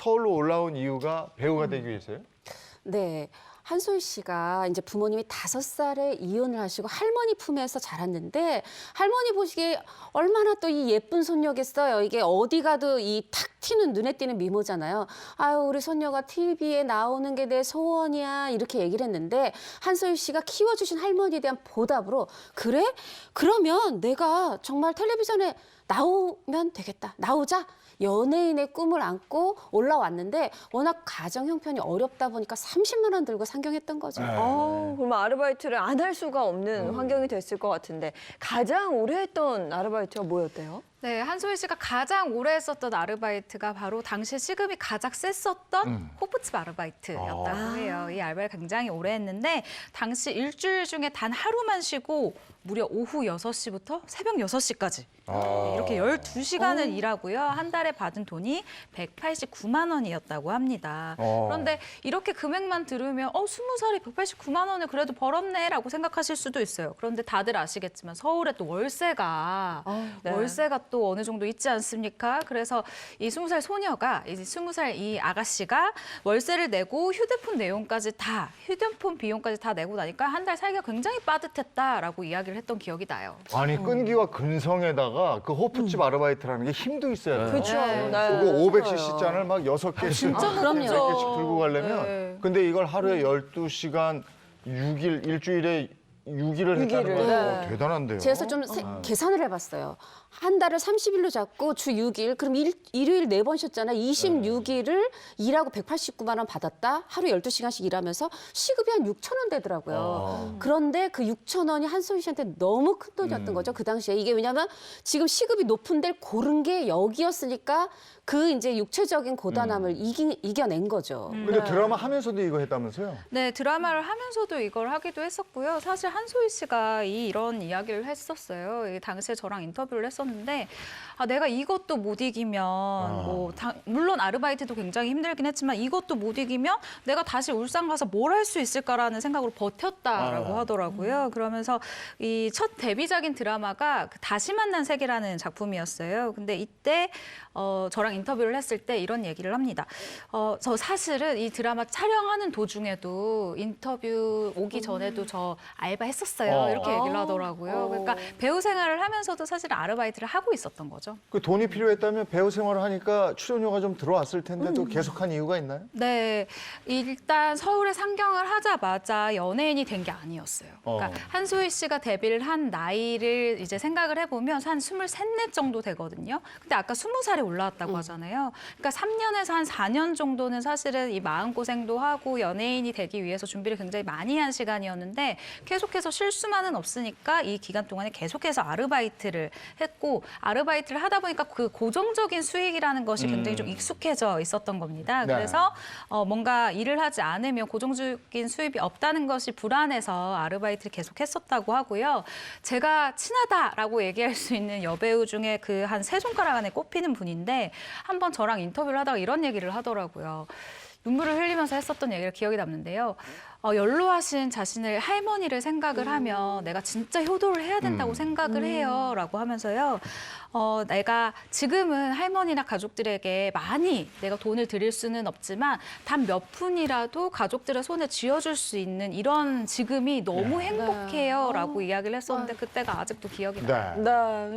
서울로 올라온 이유가 배우가 되기 위해서요? 네. 한솔 씨가 이제 부모님이 5살에 이혼을 하시고 할머니 품에서 자랐는데 할머니 보시기에 얼마나 또 이 예쁜 손녀겠어요. 이게 어디 가도 이 탁 튀는 눈에 띄는 미모잖아요. 아유, 우리 손녀가 TV에 나오는 게 내 소원이야. 이렇게 얘기를 했는데 한솔 씨가 키워주신 할머니에 대한 보답으로 그래? 그러면 내가 정말 텔레비전에 나오면 되겠다. 나오자. 연예인의 꿈을 안고 올라왔는데 워낙 가정 형편이 어렵다 보니까 30만 원 들고 상경했던 거죠. 그럼 아르바이트를 안 할 수가 없는 환경이 됐을 것 같은데 가장 오래 했던 아르바이트가 뭐였대요? 네, 한소희 씨가 가장 오래 했었던 아르바이트가 바로 당시 시급이 가장 셌었던 호프집 아르바이트였다고 해요. 이 알바를 굉장히 오래 했는데 당시 일주일 중에 단 하루만 쉬고 무려 오후 6시부터 새벽 6시까지 이렇게 12시간을 일하고요. 한 달에 받은 돈이 189만 원이었다고 합니다. 그런데 이렇게 금액만 들으면 20살이 189만 원을 그래도 벌었네라고 생각하실 수도 있어요. 그런데 다들 아시겠지만 서울에 또 월세가 또 어느 정도 있지 않습니까? 그래서 이 20살 소녀가 이제 20살 이 아가씨가 월세를 내고 휴대폰 비용까지 다 내고 나니까 한 달 살기가 굉장히 빠듯했다라고 이야기를 했던 기억이 나요. 아니 끈기와 근성에다가 그 호프집 아르바이트라는 게 힘도 있어야 돼요. 그렇죠. 그거 500cc 잔을 막 6개씩, 진짜 그럼요. 100개씩 들고 가려면 네. 근데 이걸 하루에 12시간 6일, 일주일에 6일을 했다는 육일을, 건 네. 대단한데요. 제가 좀 계산을 해봤어요. 한 달을 30일로 잡고 주 6일, 그럼 일요일 4번 쉬었잖아. 26일을 일하고 189만 원 받았다. 하루 12시간씩 일하면서 시급이 한 6천 원 되더라고요. 그런데 그 6천 원이 한솔 씨한테 너무 큰 돈이었던 거죠. 그 당시에. 이게 왜냐면 지금 시급이 높은 데를 고른 게 여기였으니까 그 이제 육체적인 고단함을 이겨낸 거죠. 근데 드라마 하면서도 이거 했다면서요? 네, 드라마를 하면서도 이걸 하기도 했었고요. 사실 한소희 씨가 이런 이야기를 했었어요. 이 당시에 저랑 인터뷰를 했었는데 내가 이것도 못 이기면 물론 아르바이트도 굉장히 힘들긴 했지만 이것도 못 이기면 내가 다시 울산 가서 뭘 할 수 있을까라는 생각으로 버텼다라고 하더라고요. 그러면서 이 첫 데뷔작인 드라마가 그 다시 만난 세계라는 작품이었어요. 근데 이때 저랑 인터뷰를 했을 때 이런 얘기를 합니다. 저 사실은 이 드라마 촬영하는 도중에도 인터뷰 오기 전에도 저 알바했었어요. 이렇게 얘기를 하더라고요. 그러니까 배우 생활을 하면서도 사실 아르바이트를 하고 있었던 거죠. 그 돈이 필요했다면 배우 생활을 하니까 출연료가 좀 들어왔을 텐데도 계속한 이유가 있나요? 네, 일단 서울에 상경을 하자마자 연예인이 된 게 아니었어요. 그러니까 한소희 씨가 데뷔를 한 나이를 이제 생각을 해보면 한 23, 4 정도 되거든요. 근데 아까 20살에 올라왔다고 하잖아요. 그러니까 3년에서 한 4년 정도는 사실은 이 마음고생도 하고 연예인이 되기 위해서 준비를 굉장히 많이 한 시간이었는데 계속해서 실수만은 없으니까 이 기간 동안에 계속해서 아르바이트를 했고 아르바이트를 하다 보니까 그 고정적인 수익이라는 것이 굉장히 좀 익숙해져 있었던 겁니다. 네. 그래서 뭔가 일을 하지 않으면 고정적인 수입이 없다는 것이 불안해서 아르바이트를 계속했었다고 하고요. 제가 친하다라고 얘기할 수 있는 여배우 중에 그 한 3손가락 안에 꼽히는 분인데 한번 저랑 인터뷰를 하다가 이런 얘기를 하더라고요. 눈물을 흘리면서 했었던 얘기를 기억이 남는데요. 연로하신 자신을 할머니를 생각을 하면 내가 진짜 효도를 해야 된다고 생각을 해요. 라고 하면서요. 내가 지금은 할머니나 가족들에게 많이 내가 돈을 드릴 수는 없지만 단 몇 푼이라도 가족들의 손에 쥐어줄 수 있는 이런 지금이 너무 행복해요. 라고 이야기를 했었는데 그때가 아직도 기억이 나요. 네. 네.